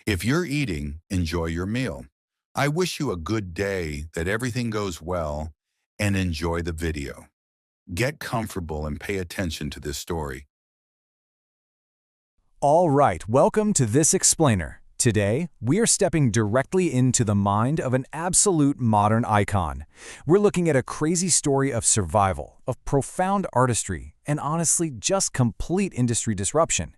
If you're eating, enjoy your meal. I wish you a good day, that everything goes well, and enjoy the video. Get comfortable and pay attention to this story. All right, welcome to This Explainer. Today, we are stepping directly into the mind of an absolute modern icon. We're looking at a crazy story of survival, of profound artistry, and honestly, just complete industry disruption.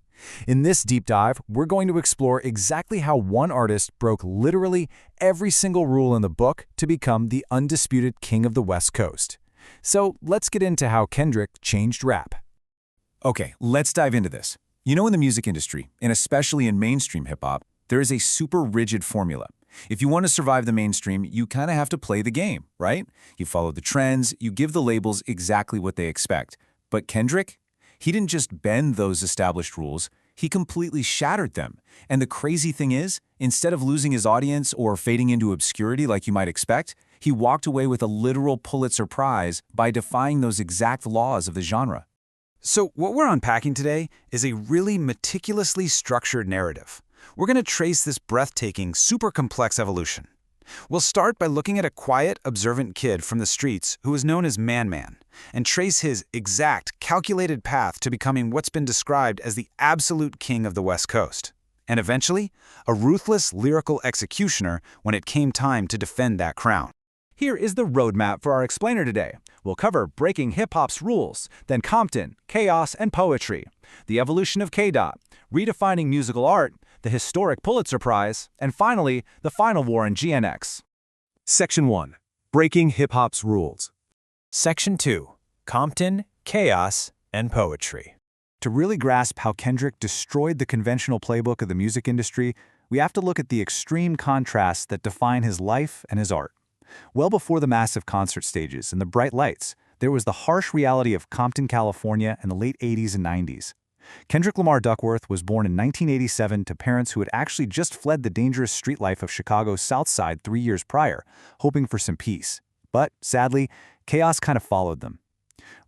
In this deep dive, we're going to explore exactly how one artist broke literally every single rule in the book to become the undisputed king of the West Coast. So let's get into how Kendrick changed rap. Okay, let's dive into this. You know, in the music industry, and especially in mainstream hip-hop, there is a super rigid formula. If you want to survive the mainstream, you kind of have to play the game, right? You follow the trends, you give the labels exactly what they expect. But Kendrick? He didn't just bend those established rules, he completely shattered them. And the crazy thing is, instead of losing his audience or fading into obscurity like you might expect, he walked away with a literal Pulitzer Prize by defying those exact laws of the genre. So what we're unpacking today is a really meticulously structured narrative. We're going to trace this breathtaking, super complex evolution. We'll start by looking at a quiet, observant kid from the streets who was known as M.A.A.d, and trace his exact, calculated path to becoming what's been described as the absolute king of the West Coast. And eventually, a ruthless lyrical executioner when it came time to defend that crown. Here is the roadmap for our explainer today. We'll cover breaking hip-hop's rules, then Compton, chaos, and poetry, the evolution of m.A.A.d, redefining musical art, the historic Pulitzer Prize, and finally, the final war in GNX. Section 1. Breaking hip-hop's rules. Section 2. Compton, chaos, and poetry. To really grasp how Kendrick destroyed the conventional playbook of the music industry, we have to look at the extreme contrasts that define his life and his art. Well before the massive concert stages and the bright lights, there was the harsh reality of Compton, California in the late 80s and 90s. Kendrick Lamar Duckworth was born in 1987 to parents who had actually just fled the dangerous street life of Chicago's South Side 3 years prior, hoping for some peace. But, sadly, chaos kind of followed them.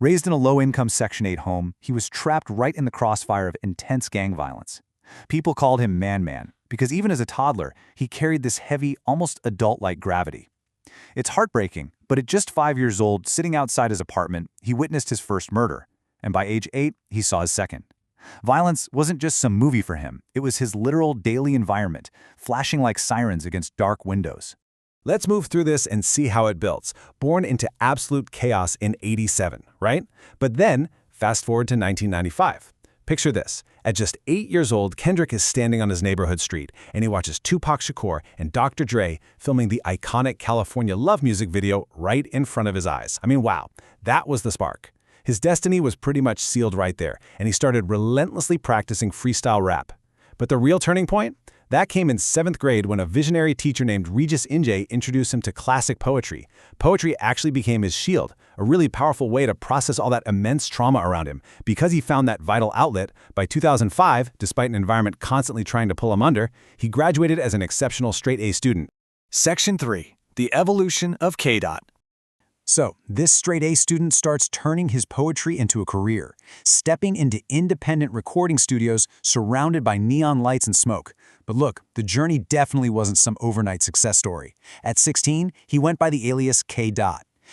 Raised in a low-income Section 8 home, he was trapped right in the crossfire of intense gang violence. People called him Man because even as a toddler, he carried this heavy, almost adult-like gravity. It's heartbreaking, but at just 5 years old, sitting outside his apartment, he witnessed his first murder. And by age 8, he saw his second. Violence wasn't just some movie for him, it was his literal daily environment, flashing like sirens against dark windows. Let's move through this and see how it builds. Born into absolute chaos in '87, right? But then, fast forward to 1995. Picture this. At just 8 years old, Kendrick is standing on his neighborhood street, and he watches Tupac Shakur and Dr. Dre filming the iconic California Love music video right in front of his eyes. I mean, wow, that was the spark. His destiny was pretty much sealed right there, and he started relentlessly practicing freestyle rap. But the real turning point? That came in 7th grade when a visionary teacher named Regis Injay introduced him to classic poetry. Poetry actually became his shield, a really powerful way to process all that immense trauma around him. Because he found that vital outlet, by 2005, despite an environment constantly trying to pull him under, he graduated as an exceptional straight-A student. Section 3. The evolution of m.A.A.d. So, this straight-A student starts turning his poetry into a career, stepping into independent recording studios surrounded by neon lights and smoke. But look, the journey definitely wasn't some overnight success story. At 16, he went by the alias m.A.A.d.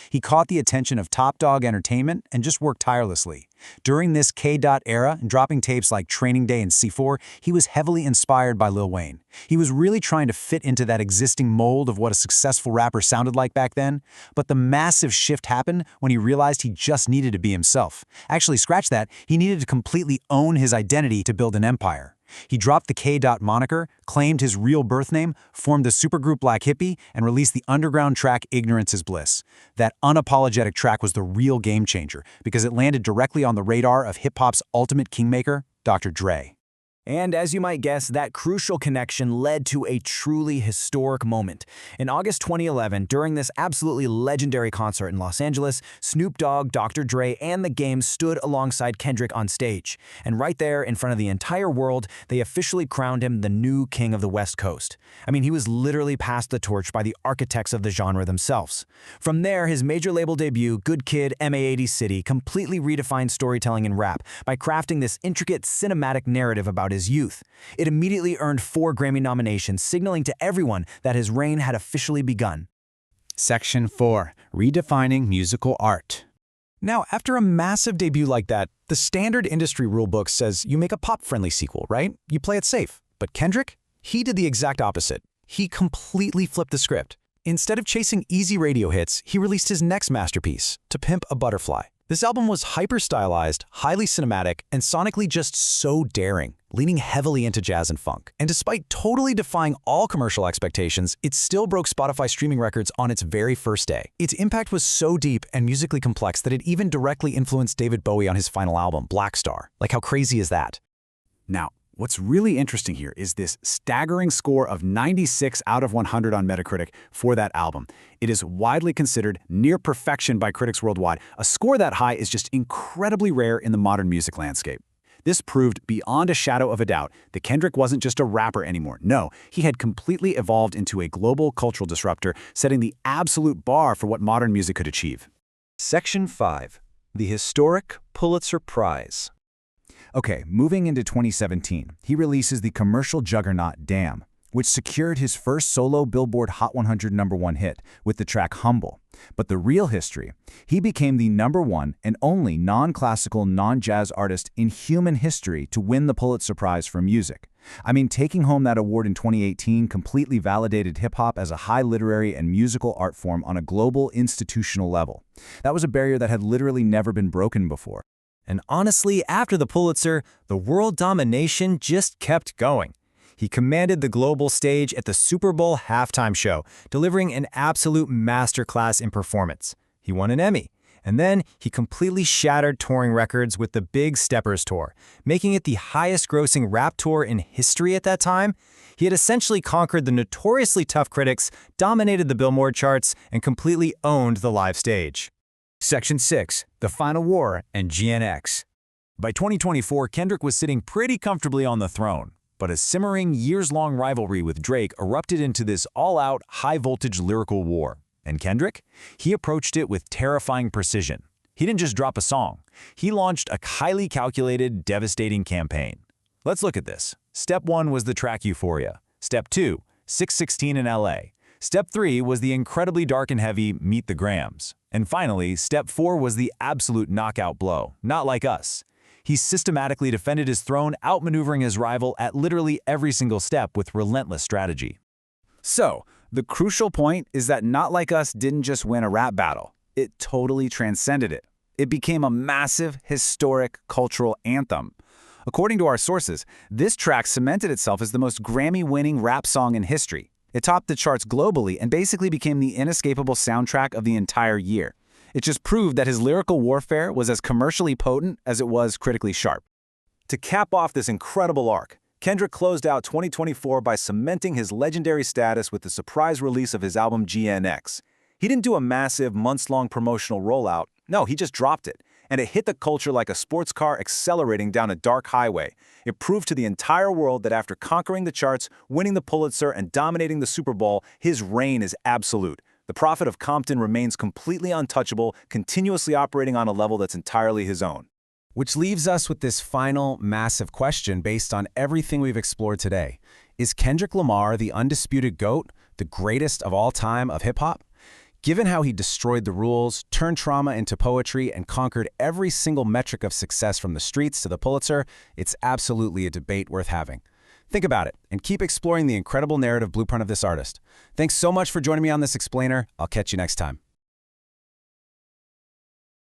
He caught the attention of top Dawg Entertainment and just worked tirelessly. During this m.A.A.d era, dropping tapes like Training Day and C4, he was heavily inspired by Lil Wayne. He was really trying to fit into that existing mold of what a successful rapper sounded like back then. But the massive shift happened when he realized he just needed to be himself. Actually, scratch that, he needed to completely own his identity to build an empire. He dropped the m.A.A.d moniker, claimed his real birth name, formed the supergroup Black Hippie, and released the underground track Ignorance is Bliss. That unapologetic track was the real game changer because it landed directly on the radar of hip-hop's ultimate kingmaker, Dr. Dre. And as you might guess, that crucial connection led to a truly historic moment. In August 2011, during this absolutely legendary concert in Los Angeles, Snoop Dogg, Dr. Dre, and The Game stood alongside Kendrick on stage. And right there, in front of the entire world, they officially crowned him the new king of the West Coast. I mean, he was literally passed the torch by the architects of the genre themselves. From there, his major label debut, Good Kid, m.A.A.d City, completely redefined storytelling in rap by crafting this intricate cinematic narrative about his youth. It immediately earned 4 Grammy nominations, signaling to everyone that his reign had officially begun. Section 4. Redefining musical art. Now, after a massive debut like that, the standard industry rulebook says you make a pop-friendly sequel, right? You play it safe. But Kendrick? He did the exact opposite. He completely flipped the script. Instead of chasing easy radio hits, he released his next masterpiece, To Pimp a Butterfly. This album was hyper-stylized, highly cinematic, and sonically just so daring, leaning heavily into jazz and funk. And despite totally defying all commercial expectations, it still broke Spotify streaming records on its very first day. Its impact was so deep and musically complex that it even directly influenced David Bowie on his final album, Black Star. Like, how crazy is that? Now, what's really interesting here is this staggering score of 96 out of 100 on Metacritic for that album. It is widely considered near perfection by critics worldwide. A score that high is just incredibly rare in the modern music landscape. This proved beyond a shadow of a doubt that Kendrick wasn't just a rapper anymore. No, he had completely evolved into a global cultural disruptor, setting the absolute bar for what modern music could achieve. Section 5. The Historic Pulitzer Prize. Okay, moving into 2017, he releases the commercial juggernaut Damn, which secured his first solo Billboard Hot 100 #1 hit with the track Humble. But the real history, he became the #1 and only non-classical, non-jazz artist in human history to win the Pulitzer Prize for music. I mean, taking home that award in 2018 completely validated hip-hop as a high literary and musical art form on a global institutional level. That was a barrier that had literally never been broken before. And honestly, after the Pulitzer, the world domination just kept going. He commanded the global stage at the Super Bowl halftime show, delivering an absolute masterclass in performance. He won an Emmy. And then he completely shattered touring records with the Big Steppers Tour, making it the highest-grossing rap tour in history at that time. He had essentially conquered the notoriously tough critics, dominated the Billboard charts, and completely owned the live stage. Section 6. The Final War and GNX. By 2024, Kendrick was sitting pretty comfortably on the throne, but a simmering, years-long rivalry with Drake erupted into this all-out, high-voltage lyrical war. And Kendrick? He approached it with terrifying precision. He didn't just drop a song. He launched a highly calculated, devastating campaign. Let's look at this. Step 1 was the track Euphoria. Step 2, 616 in LA. Step 3 was the incredibly dark and heavy Meet the Grams. And finally, Step 4 was the absolute knockout blow, Not Like Us. He systematically defended his throne, outmaneuvering his rival at literally every single step with relentless strategy. So, the crucial point is that Not Like Us didn't just win a rap battle. It totally transcended it. It became a massive, historic, cultural anthem. According to our sources, this track cemented itself as the most Grammy-winning rap song in history. It topped the charts globally and basically became the inescapable soundtrack of the entire year. It just proved that his lyrical warfare was as commercially potent as it was critically sharp. To cap off this incredible arc, Kendrick closed out 2024 by cementing his legendary status with the surprise release of his album GNX. He didn't do a massive, months-long promotional rollout. No, he just dropped it. And it hit the culture like a sports car accelerating down a dark highway. It proved to the entire world that after conquering the charts, winning the Pulitzer, and dominating the Super Bowl, his reign is absolute. The prophet of Compton remains completely untouchable, continuously operating on a level that's entirely his own. Which leaves us with this final, massive question based on everything we've explored today. Is Kendrick Lamar the undisputed GOAT, the greatest of all time of hip-hop? Given how he destroyed the rules, turned trauma into poetry, and conquered every single metric of success from the streets to the Pulitzer, it's absolutely a debate worth having. Think about it, and keep exploring the incredible narrative blueprint of this artist. Thanks so much for joining me on this explainer. I'll catch you next time.